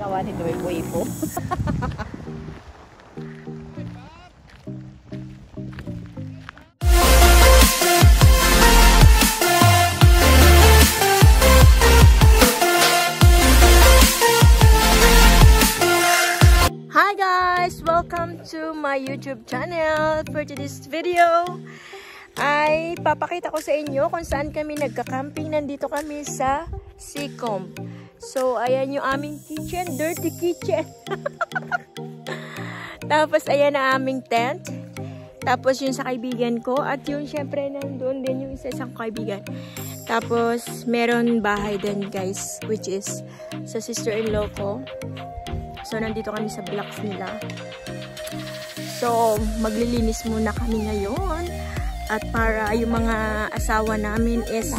ginagawa nito ay po. Hi guys! Welcome to my YouTube channel. For today's video ay papakita ko sa inyo kung saan kami nagka-camping. Nandito kami sa Seacomb. So ayan yung aming kitchen, dirty kitchen. Tapos ayan ang aming tent. Tapos yung sa kaibigan ko at yung syempre nandun din yung isang kaibigan. Tapos meron bahay din guys, which is sa sister-in-law ko. So, nandito kami sa blocks nila. So, maglilinis muna kami ngayon. At para yung mga asawa namin is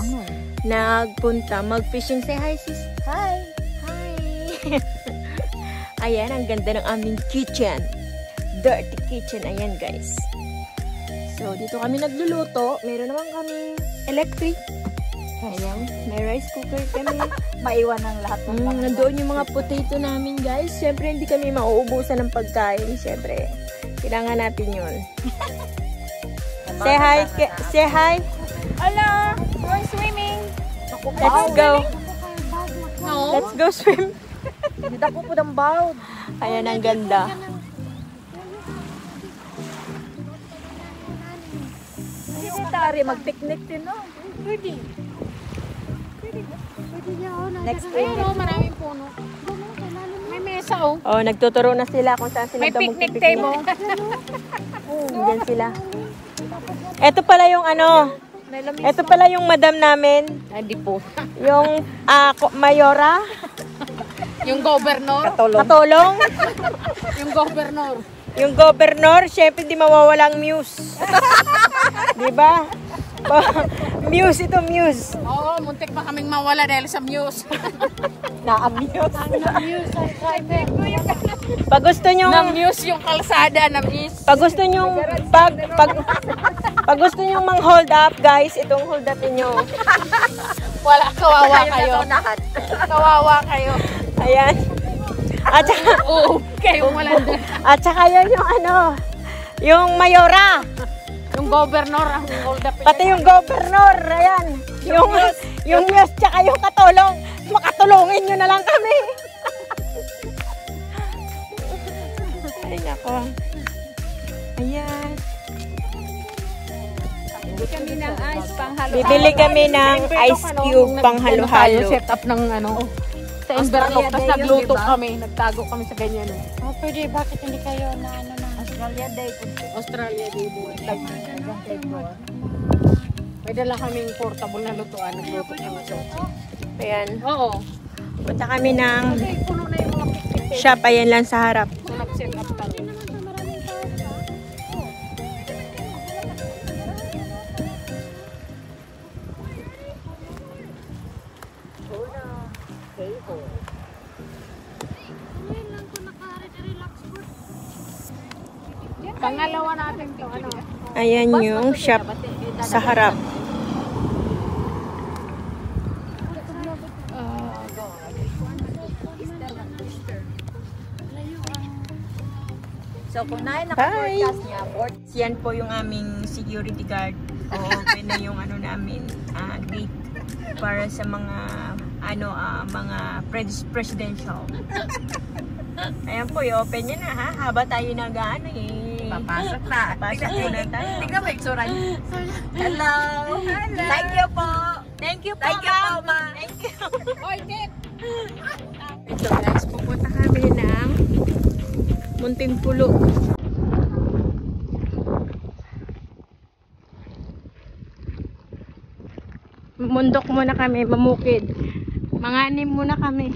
nagpunta mag-fishing. Say hi, sis. Hi. Hi. Ayan, ang ganda ng aming kitchen. Dirty kitchen. Ayan, guys. So, dito kami nagluluto. Meron naman kami electric. Ayan, may rice cooker kami. Maiwan ang lahat ng nandoon yung mga potato namin, guys. Siyempre, hindi kami mauubusan ng pagkain. Siyempre, kailangan natin yun. Say hi. Say hi. Hello! We're swimming! Let's go. Let's go swim. Hindi ako po ng bawd. Ayan, ang ganda. Hindi tari, mag-picnic din, no? Pwede. Next week. Ayun, maraming puno. May mesa, oh. Oh, nagtuturo na sila kung saan sila May picnic table. Diyan sila. Ito pala yung ano. Ito pala yung madam namin. Hindi po. Yung mayora. Yung governor. Katulong. Yung governor. Yung governor, syempre di mawawalang muse. Diba? Muse ito, muse. Oo, muntik pa kaming mawala dahil sa muse. Na-amuse. Na-muse. Pag gusto nyo, Na-muse yung kalsada. Na-muse. pag gusto nyo, pag gusto nyo mang hold up, guys, itong hold up niyo. Wala, kawawa kayo. Kawawa kayo. Ayan. At saka, Oo, kayo wala doon. at saka yun yung ano, yung mayora. Yung governor ang hold up. Pati yung governor, ayan. Yung muse, tsaka yung katulong. Makatulungin nyo na lang kami. Ay, nako. Ayan. Bibili kami ng ice panghalo. Bibili kami ng ice cube pang halo-halo. Set up ng ano. Sa envelope. Tapos nagluto kami. Nagtago kami sa ganyan. Oh, pwede. Bakit hindi kayo na ano na? Australia Day. Australia Day. May dala kaming portable na lutuan. Nagluto kami sa Ayan. Oo. Punta kami ng Puno na yung mga picnic. shop. Ayan lang sa harap. So nag-set up kami. Pangalawa natin to, ano? Ayan yung shop sa harap. So, kung naka-forecast niya, Yan po yung aming security guard. Open na yung ano namin, gate para sa mga mga presidential. Ayan po, i-open niya na ha. Haba tayo nag-ano papasok na. Papasok muna tayo. Tingnan mo, itsura niya. Hello. Thank you po. Thank you po, Thank you po, ma'am. ma'am. Thank you. Oy, Tip! Ito guys, pupunta kami ng Muntinpulo. Mundok muna kami, mamukid. Manganim muna kami.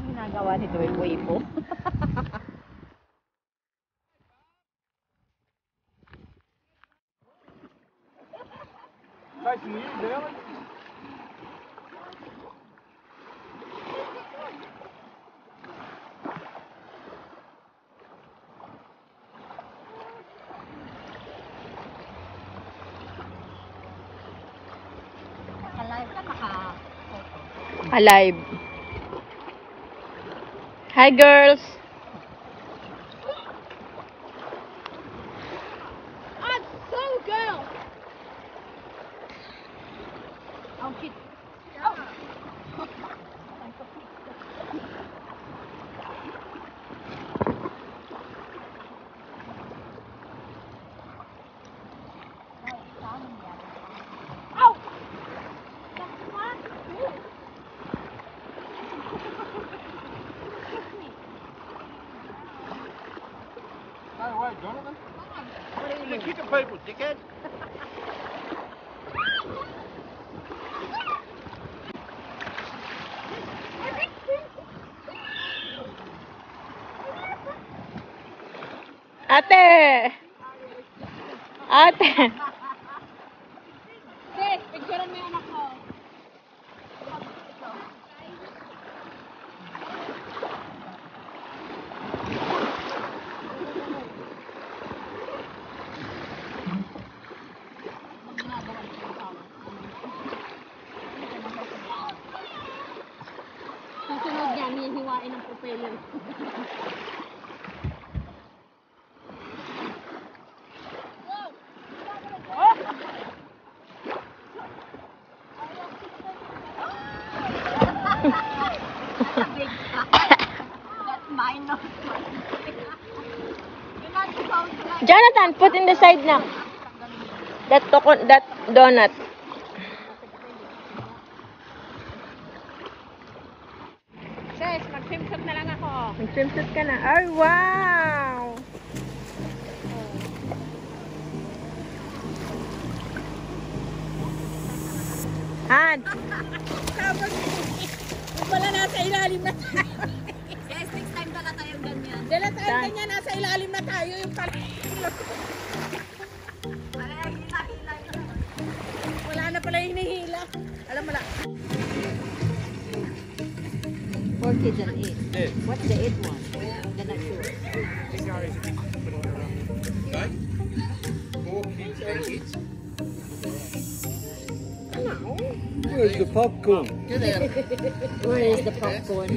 Ginagawa nito ay po. Nice to meet you, Billy. Naka-live. Hi, girls! Jonathan? What are you kicking people, dickhead? Ate! Ate! Sis, picturean mo yung anak ko. Susunod yan, hihiwain ng propeller. That's mine, no? You're not supposed to like... Jonathan, put in the side na. That donut. Sis, mag-swimsuit na lang ako. Mag-swimsuit ka na. Ay, wow! Han! Wala nasa ilalim na tayo. Yes, next time pala tayong ganyan. Dala tayo ganyan, nasa ilalim na tayo. Yung pala. Para hila-hila yun. Wala na pala yung nihila. Alam mo lang. 4 kids and 8. What's the 8th one? They're not sure. Where's the popcorn? Where is the popcorn?